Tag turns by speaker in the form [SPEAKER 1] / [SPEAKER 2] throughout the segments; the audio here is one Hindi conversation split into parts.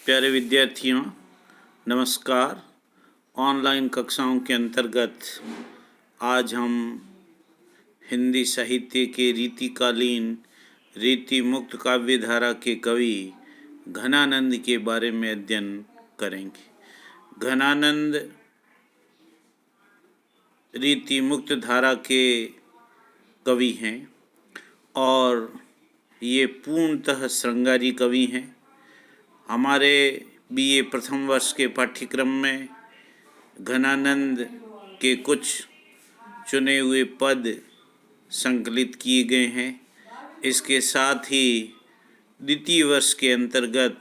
[SPEAKER 1] प्यारे विद्यार्थियों, नमस्कार। ऑनलाइन कक्षाओं के अंतर्गत आज हम हिंदी साहित्य के रीतिकालीन रीति मुक्त काव्य धारा के कवि घनानंद के बारे में अध्ययन करेंगे। घनानंद रीति मुक्त धारा के कवि हैं और ये पूर्णतः श्रृंगारी कवि हैं। हमारे बीए प्रथम वर्ष के पाठ्यक्रम में घनानंद के कुछ चुने हुए पद संकलित किए गए हैं। इसके साथ ही द्वितीय वर्ष के अंतर्गत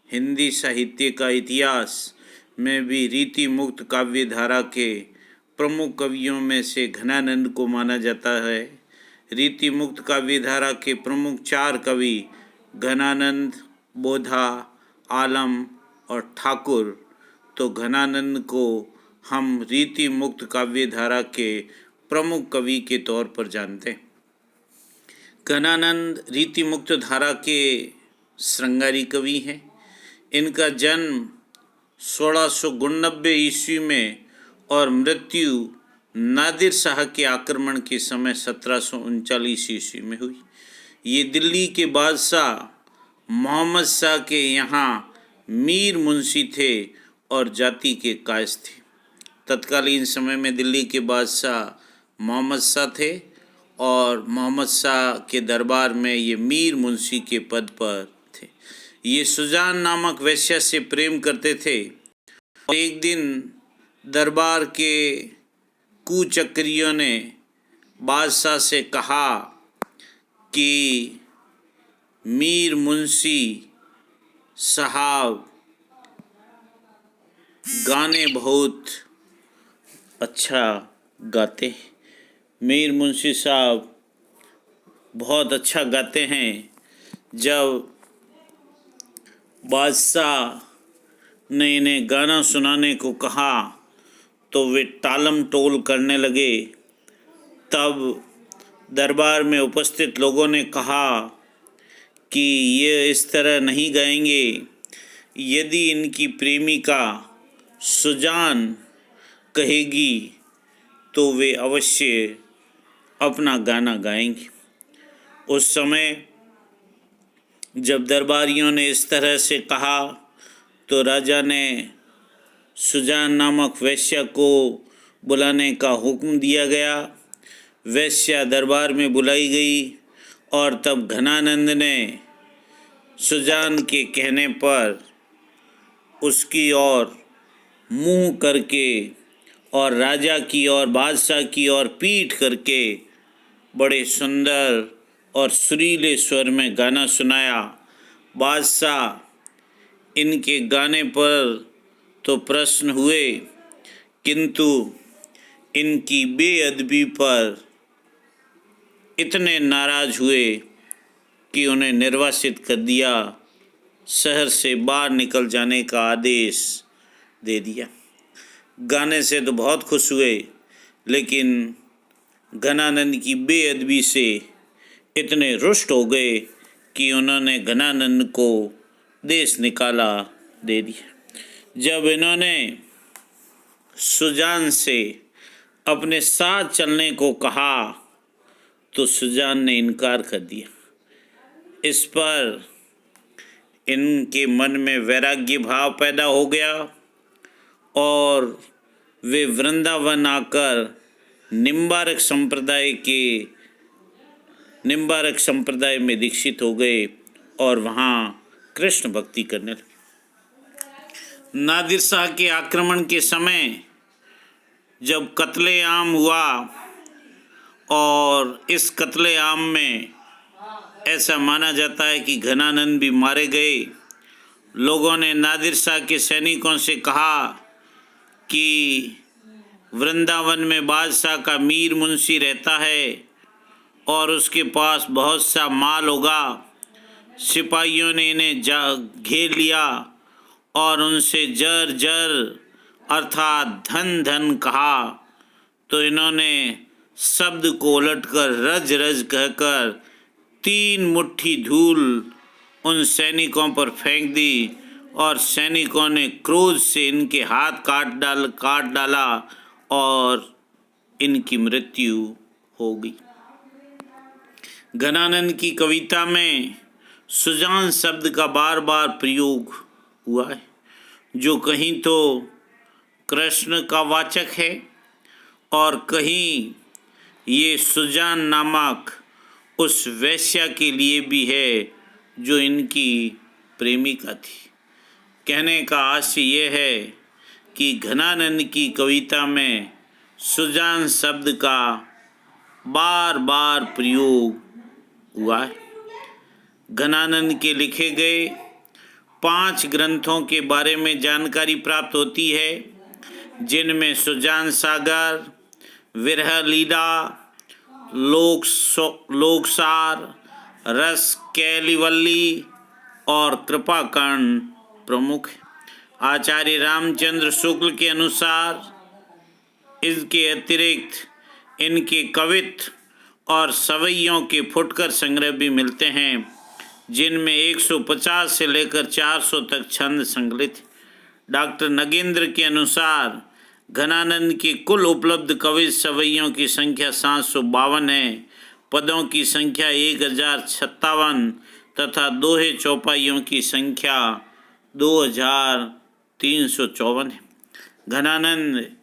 [SPEAKER 1] हिंदी साहित्य का इतिहास में भी रीति मुक्त काव्य धारा के प्रमुख कवियों में से घनानंद को माना जाता है। रीति मुक्त काव्य धारा के प्रमुख 4 कवि घनानंद, बोधा, आलम और ठाकुर, तो घनानंद को हम रीति मुक्त काव्य धारा के प्रमुख कवि के तौर पर जानते हैं। घनानंद रीति मुक्त धारा के श्रृंगारी कवि हैं। इनका जन्म 1689 ईस्वी में और मृत्यु नादिर शाह के आक्रमण के समय 1739 ईस्वी में हुई। ये दिल्ली के बादशाह मोहम्मद शाह के यहाँ मीर मुंशी थे और जाति के कायस थे। तत्कालीन समय में दिल्ली के बादशाह मोहम्मद शाह थे और मोहम्मद शाह के दरबार में ये मीर मुंशी के पद पर थे। ये सुजान नामक वेश्या से प्रेम करते थे और एक दिन दरबार के कुचक्रियों ने बादशाह से कहा कि मीर मुंशी साहब गाने बहुत अच्छा गाते हैं। मीर मुंशी साहब बहुत अच्छा गाते हैं। जब बादशाह ने इन्हें गाना सुनाने को कहा तो वे टालम टोल करने लगे। तब दरबार में उपस्थित लोगों ने कहा कि ये इस तरह नहीं गाएंगे। यदि इनकी प्रेमिका सुजान कहेगी तो वे अवश्य अपना गाना गाएंगे। उस समय जब दरबारियों ने इस तरह से कहा तो राजा ने सुजान नामक वेश्या को बुलाने का हुक्म दिया गया। वेश्या दरबार में बुलाई गई और तब घनानंद ने सुजान के कहने पर उसकी ओर मुँह करके और राजा की ओर, बादशाह की ओर पीठ करके बड़े सुंदर और सुरीले स्वर में गाना सुनाया। बादशाह इनके गाने पर तो प्रसन्न हुए, किंतु इनकी बेअदबी पर इतने नाराज हुए कि उन्हें निर्वासित कर दिया, शहर से बाहर निकल जाने का आदेश दे दिया। गाने से तो बहुत खुश हुए, लेकिन घनानंद की बेअदबी से इतने रुष्ट हो गए कि उन्होंने घनानंद को देश निकाला दे दिया। जब इन्होंने सुजान से अपने साथ चलने को कहा तो सुजान ने इनकार कर दिया। इस पर इनके मन में वैराग्य भाव पैदा हो गया और वे वृंदावन आकर निम्बारक संप्रदाय में दीक्षित हो गए और वहाँ कृष्ण भक्ति करने लगे। नादिर शाह के आक्रमण के समय जब कत्लेआम हुआ और इस कत्लेआम में ऐसा माना जाता है कि घनानंद भी मारे गए। लोगों ने नादिर शाह के सैनिकों से कहा कि वृंदावन में बादशाह का मीर मुंशी रहता है और उसके पास बहुत सा माल होगा। सिपाहियों ने इन्हें घेर लिया और उनसे जर जर अर्थात धन धन कहा तो इन्होंने शब्द को उलटकर रज रज कहकर 3 मुट्ठी धूल उन सैनिकों पर फेंक दी और सैनिकों ने क्रोध से इनके हाथ काट डाला और इनकी मृत्यु हो गई। घनानंद की कविता में सुजान शब्द का बार बार प्रयोग हुआ है, जो कहीं तो कृष्ण का वाचक है और कहीं ये सुजान नामक उस वेश्या के लिए भी है जो इनकी प्रेमिका थी। कहने का आशय यह है कि घनानंद की कविता में सुजान शब्द का बार बार प्रयोग हुआ है। घनानंद के लिखे गए 5 ग्रंथों के बारे में जानकारी प्राप्त होती है, जिनमें सुजान सागर, विरह लीला, लोकसार, रस कैलिवल्ली और कृपाकर्ण प्रमुख है। आचार्य रामचंद्र शुक्ल के अनुसार इसके अतिरिक्त इनके कवित्त और सवैयों के फुटकर संग्रह भी मिलते हैं, जिनमें 150 से लेकर 400 तक छंद संकलित। डॉक्टर नगेंद्र के अनुसार घनानंद के कुल उपलब्ध कवित्त सवैयों की संख्या 752 है। पदों की संख्या 1057 तथा दोहे चौपाइयों की संख्या 2354 है। घनानंद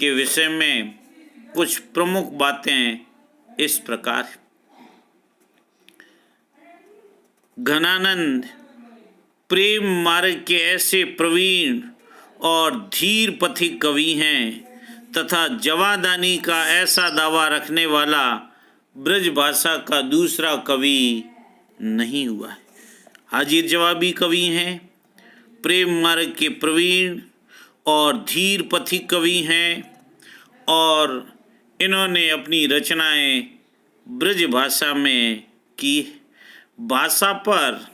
[SPEAKER 1] के विषय में कुछ प्रमुख बातें इस प्रकार। घनानंद प्रेम मार्ग के ऐसे प्रवीण और धीर पथिक कवि हैं तथा जवादानी का ऐसा दावा रखने वाला ब्रज भाषा का दूसरा कवि नहीं हुआ है। हाजिर जवाबी कवि हैं, प्रेम मार्ग के प्रवीण और धीर पथिक कवि हैं और इन्होंने अपनी रचनाएं ब्रज भाषा में की। भाषा पर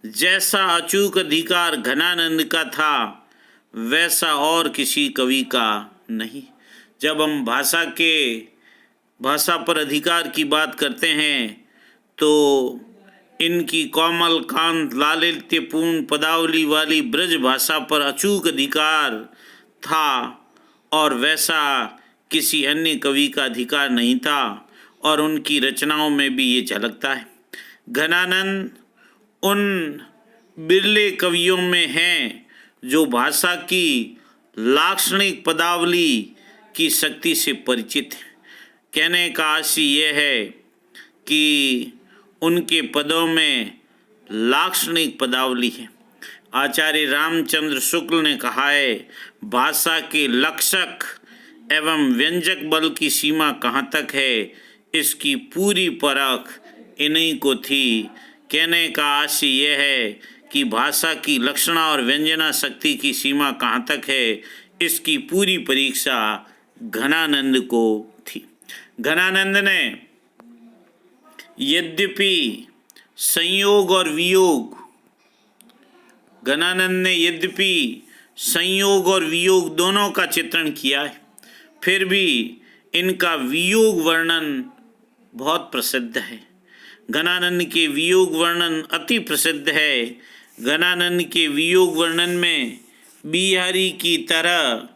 [SPEAKER 1] जैसा अचूक अधिकार घनानंद का था, वैसा और किसी कवि का नहीं। जब हम भाषा पर अधिकार की बात करते हैं तो इनकी कोमल कांत लालित्यपूर्ण पदावली वाली ब्रज भाषा पर अचूक अधिकार था और वैसा किसी अन्य कवि का अधिकार नहीं था, और उनकी रचनाओं में भी ये झलकता है। घनानंद उन बिरले कवियों में हैं जो भाषा की लाक्षणिक पदावली की शक्ति से परिचित है। कहने का आशय यह है कि उनके पदों में लाक्षणिक पदावली है। आचार्य रामचंद्र शुक्ल ने कहा है, भाषा के लक्षक एवं व्यंजक बल की सीमा कहाँ तक है, इसकी पूरी परख इन्हीं को थी। कहने का आशय यह है कि भाषा की लक्षणा और व्यंजना शक्ति की सीमा कहाँ तक है, इसकी पूरी परीक्षा घनानंद को थी। घनानंद ने यद्यपि संयोग और वियोग दोनों का चित्रण किया है, फिर भी इनका वियोग वर्णन बहुत प्रसिद्ध है। घनानंद के वियोग वर्णन अति प्रसिद्ध है। घनानंद के वियोग वर्णन में बिहारी की तरह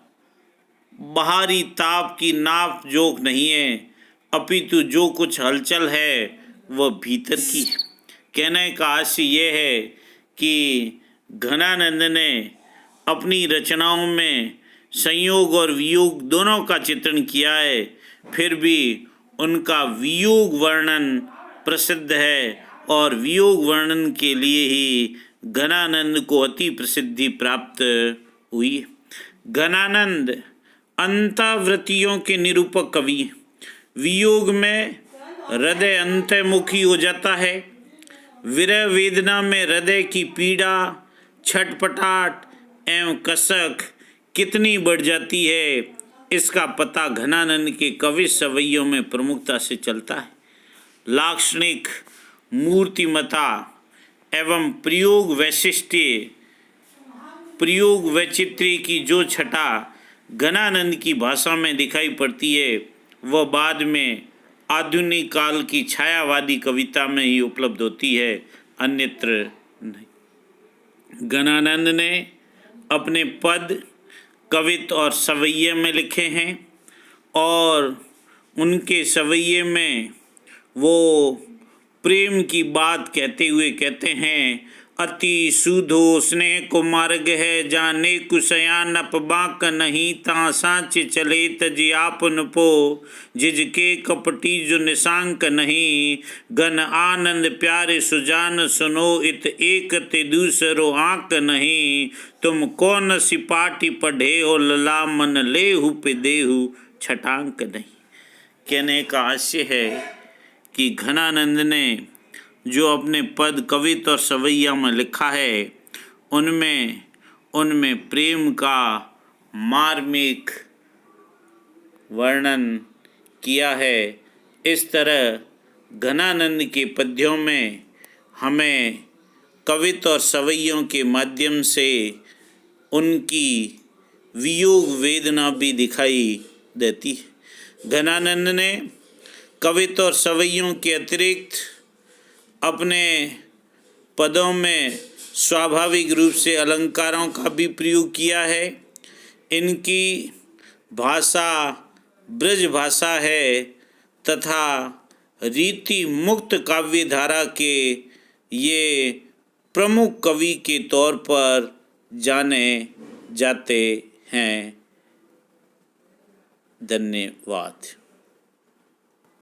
[SPEAKER 1] बाहरी ताप की नाप जोक नहीं है, अपितु जो कुछ हलचल है वह भीतर की है। कहने का आशय यह है कि घनानंद ने अपनी रचनाओं में संयोग और वियोग दोनों का चित्रण किया है, फिर भी उनका वियोग वर्णन प्रसिद्ध है और वियोग वर्णन के लिए ही घनानंद को अति प्रसिद्धि प्राप्त हुई। घनानंद अंतःवृत्तियों के निरूपक कवि हैं। वियोग में हृदय अंतर्मुखी हो जाता है। विरह वेदना में हृदय की पीड़ा, छटपटाहट एवं कसक कितनी बढ़ जाती है, इसका पता घनानंद के कवि सवैयों में प्रमुखता से चलता है। लाक्षणिक, मूर्तिमता एवं प्रयोग वैचित्र्य की जो छटा घनानंद की भाषा में दिखाई पड़ती है, वह बाद में आधुनिक काल की छायावादी कविता में ही उपलब्ध होती है, अन्यत्र नहीं। गणानंद ने अपने पद कवित्त और सवैये में लिखे हैं और उनके सवैये में वो प्रेम की बात कहते हुए कहते हैं, अति सूधो स्नेह को मार्ग है, जाने कुशयान अपबाक नहीं, ता सांच चले तज आपन पो, जिजके कपटी जो निशांक नहीं, घन आनंद प्यारे सुजान सुनो, इत एक ते दूसरो आंक नहीं, तुम कौन सिपाटी पढ़े हो, लला मन लेहु पे देहु छटांक नहीं। कहने का आशय है कि घनानंद ने जो अपने पद कवित्त और सवैया में लिखा है उनमें प्रेम का मार्मिक वर्णन किया है। इस तरह घनानंद के पद्यों में हमें कवित्त और सवैयों के माध्यम से उनकी वियोग वेदना भी दिखाई देती है। घनानंद ने कवित्त और सवैयों के अतिरिक्त अपने पदों में स्वाभाविक रूप से अलंकारों का भी प्रयोग किया है। इनकी भाषा ब्रज भाषा है तथा रीति मुक्त काव्य धारा के ये प्रमुख कवि के तौर पर जाने जाते हैं। धन्यवाद।